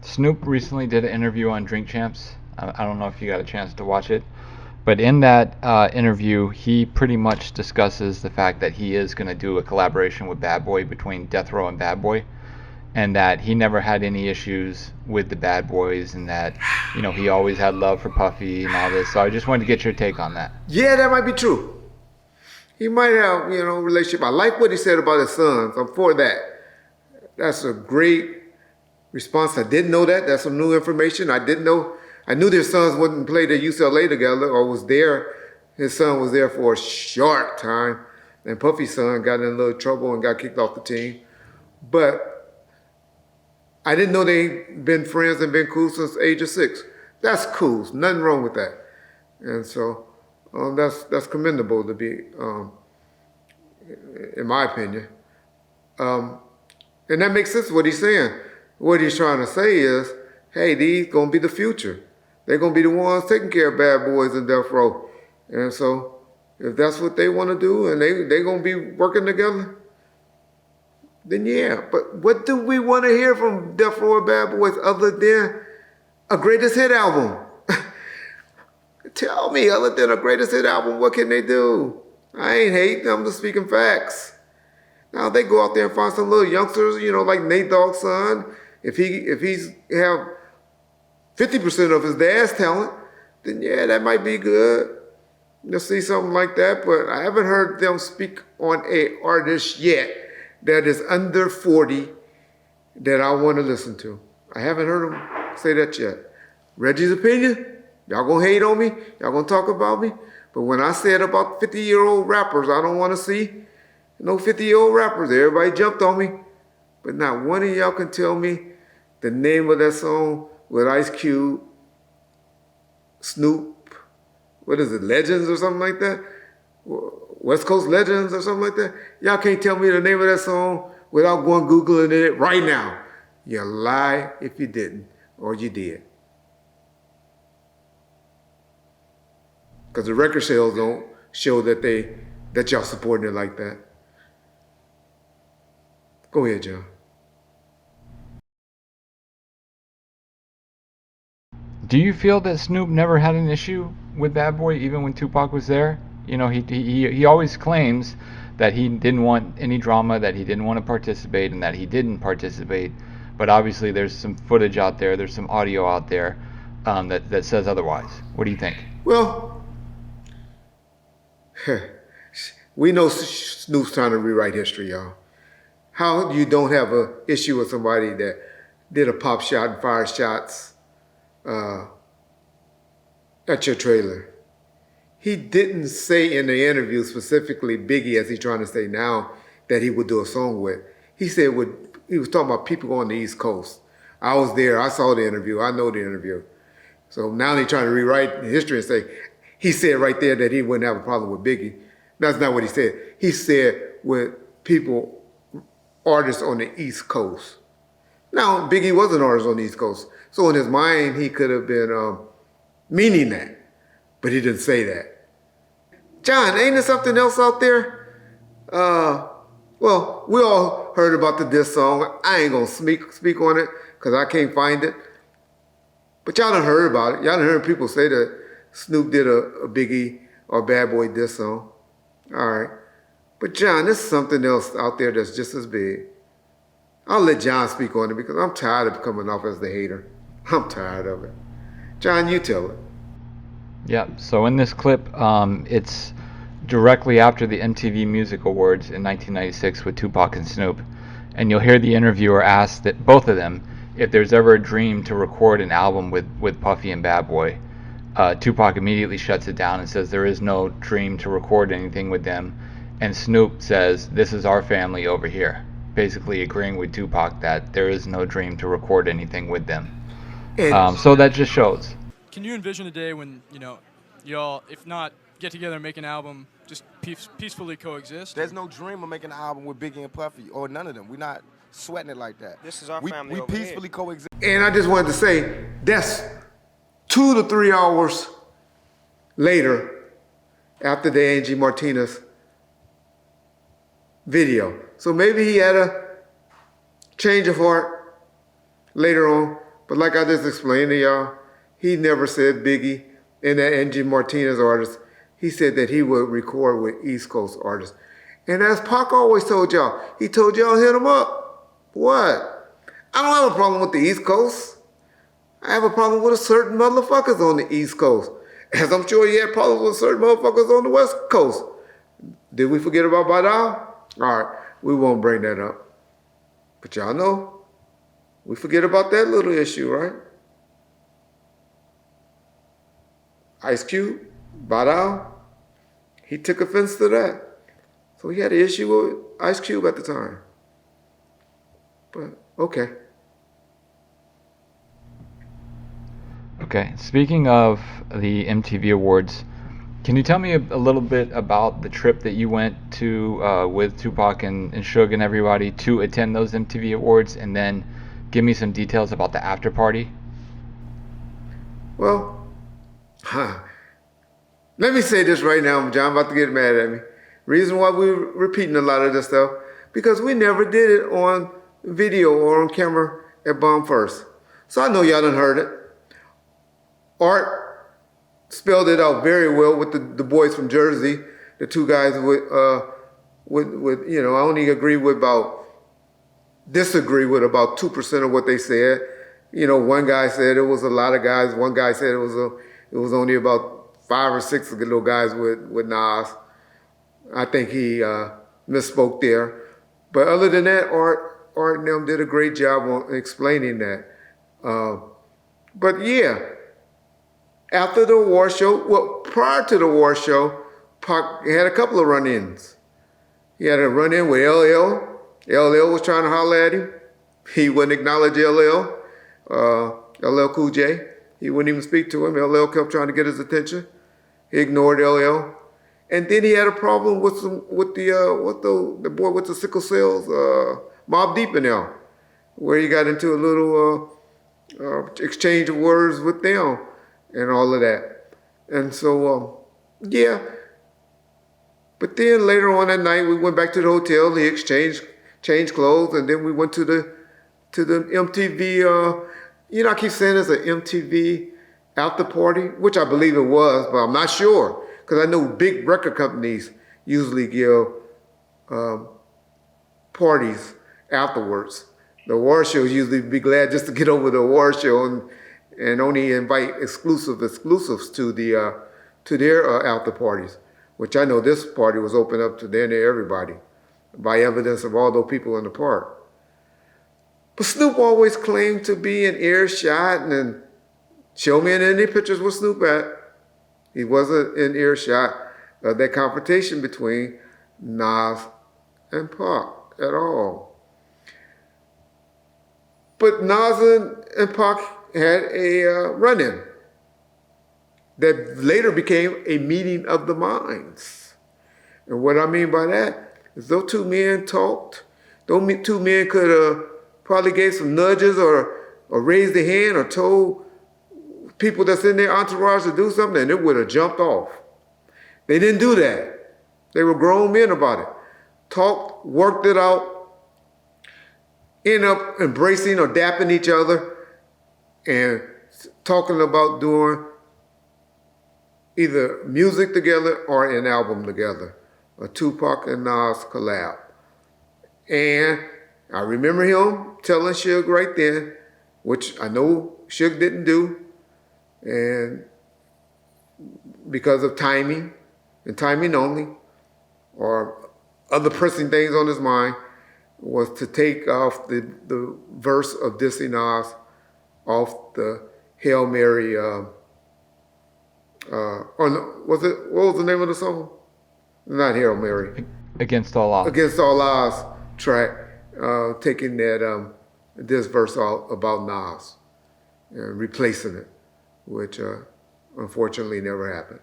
Snoop recently did an interview on Drink Champs. I don't know if you got a chance to watch it, but in that interview, he pretty much discusses the fact that he is going to do a collaboration with Bad Boy between Death Row and Bad Boy, and that he never had any issues with the Bad Boys, and that he always had love for Puffy and all this. So I just wanted to get your take on that. Yeah, that might be true. He might have, relationship. I like what he said about his sons. I'm for that. That's a great response. I didn't know that. That's some new information. I didn't know. I knew their sons wouldn't play at UCLA together or was there. His son was there for a short time. And Puffy's son got in a little trouble and got kicked off the team. But I didn't know they'd been friends and been cool since the age of 6. That's cool. Nothing wrong with that. And so that's commendable to be, in my opinion. And that makes sense what he's saying. What he's trying to say is, hey, these gonna be the future. They're gonna be the ones taking care of Bad Boys in Death Row. And so if that's what they wanna do and they're gonna be working together, then yeah. But what do we wanna hear from Death Row and Bad Boys other than a greatest hit album? Tell me, other than a greatest hit album, what can they do? I ain't hating, I'm just speaking facts. Now they go out there and find some little youngsters, like Nate Dogg's son. If he's have 50% of his dad's talent, then yeah, that might be good. You'll see something like that, but I haven't heard them speak on a artist yet that is under 40 that I want to listen to. I haven't heard them say that yet. Reggie's opinion, y'all gonna hate on me, y'all gonna talk about me, but when I said about 50-year-old rappers, I don't want to see no 50-year-old rappers. Everybody jumped on me, but not one of y'all can tell me the name of that song with Ice Cube, Snoop, what is it, Legends or something like that? West Coast Legends or something like that? Y'all can't tell me the name of that song without going Googling it right now. You lie if you didn't, or you did. Because the record sales don't show that y'all supporting it like that. Go ahead, John. Do you feel that Snoop never had an issue with Bad Boy even when Tupac was there? He always claims that he didn't want any drama, that he didn't want to participate, and that he didn't participate. But obviously there's some footage out there, there's some audio out there that says otherwise. What do you think? Well, we know Snoop's trying to rewrite history, y'all. How you don't have an issue with somebody that did a pop shot and fired shots at your trailer? He didn't say in the interview specifically Biggie, as he's trying to say now, that he would do a song with. He said he was talking about people on the East Coast. I was there, I saw the interview, I know the interview. So now they're trying to rewrite history and say, he said right there that he wouldn't have a problem with Biggie. That's not what he said. He said with people, artists on the East Coast. Now, Biggie was an artist on the East Coast. So in his mind, he could have been meaning that, but he didn't say that. John, ain't there something else out there? Well, we all heard about the diss song. I ain't gonna speak on it because I can't find it. But y'all done heard about it. Y'all done heard people say that Snoop did a Biggie or Bad Boy diss song. All right. But John, there's something else out there that's just as big. I'll let John speak on it because I'm tired of coming off as the hater. I'm tired of it. John, you tell it. Yeah, so in this clip, it's directly after the MTV Music Awards in 1996 with Tupac and Snoop. And you'll hear the interviewer ask that both of them if there's ever a dream to record an album with Puffy and Bad Boy. Tupac immediately shuts it down and says there is no dream to record anything with them. And Snoop says, this is our family over here. Basically agreeing with Tupac that there is no dream to record anything with them. So that just shows. Can you envision a day when, y'all, if not get together and make an album, just peacefully coexist? There's no dream of making an album with Biggie and Puffy, or none of them. We're not sweating it like that. This is our family We over peacefully here. coexist. And I just wanted to say, that's 2 to 3 hours later after the Angie Martinez video. So maybe he had a change of heart later on, But like I just explained to y'all, he never said Biggie and that Angie Martinez artist. He said that he would record with East Coast artists. And as Pac always told y'all, he told y'all hit him up. What? I don't have a problem with the East Coast. I have a problem with certain motherfuckers on the East Coast. As I'm sure he had problems with certain motherfuckers on the West Coast. Did we forget about Badal? All right, we won't bring that up. But y'all know, we forget about that little issue, right? Ice Cube, Badal, he took offense to that. So he had an issue with Ice Cube at the time. But, okay. Okay, speaking of the MTV Awards, can you tell me a little bit about the trip that you went to with Tupac and Suge and everybody to attend those MTV Awards, and then give me some details about the after party? Well, let me say this right now, John about to get mad at me. Reason why we're repeating a lot of this stuff, because we never did it on video or on camera at Bomb First. So I know y'all done heard it. Art spelled it out very well with the boys from Jersey, the two guys with you know, I only disagree with about 2% of what they said. You know, one guy said it was a lot of guys. One guy said it was only about 5 or 6 little guys with Nas. I think he misspoke there. But other than that, Art and them did a great job on explaining that. But yeah, after the award show, well, prior to the award show, Pac had a couple of run-ins. He had a run-in with LL. LL was trying to holler at him. He wouldn't acknowledge LL. LL Cool J. He wouldn't even speak to him. LL kept trying to get his attention. He ignored LL. And then he had a problem with the boy with the sickle cells, Mobb Deep in there, where he got into a little exchange of words with them and all of that. And so, yeah. But then later on that night, we went back to the hotel. He changed clothes, and then we went to the MTV. You know, I keep saying it's an MTV after party, which I believe it was, but I'm not sure. Because I know big record companies usually give parties afterwards. The award shows usually be glad just to get over the award show and only invite exclusives to their after parties, which I know this party was open up to everybody by evidence of all those people in the park. But Snoop always claimed to be in earshot and show me any pictures with Snoop at. He wasn't in earshot of that confrontation between Nas and Pac at all. But Nas and Pac had a run-in that later became a meeting of the minds. And what I mean by that is those two men talked. Those two men could have probably gave some nudges or raised their hand or told people that's in their entourage to do something, and it would have jumped off. They didn't do that. They were grown men about it. Talked, worked it out, end up embracing or dapping each other and talking about doing either music together or an album together, a Tupac and Nas collab. And I remember him telling Suge right then, which I know Suge didn't do, and because of timing and timing only, or other pressing things on his mind, was to take off the verse of dissing Nas off the Hail Mary, what was the name of the song? Not Hail Mary. Against All Odds. Against All Odds track, taking that this verse out about Nas and replacing it, which unfortunately never happened.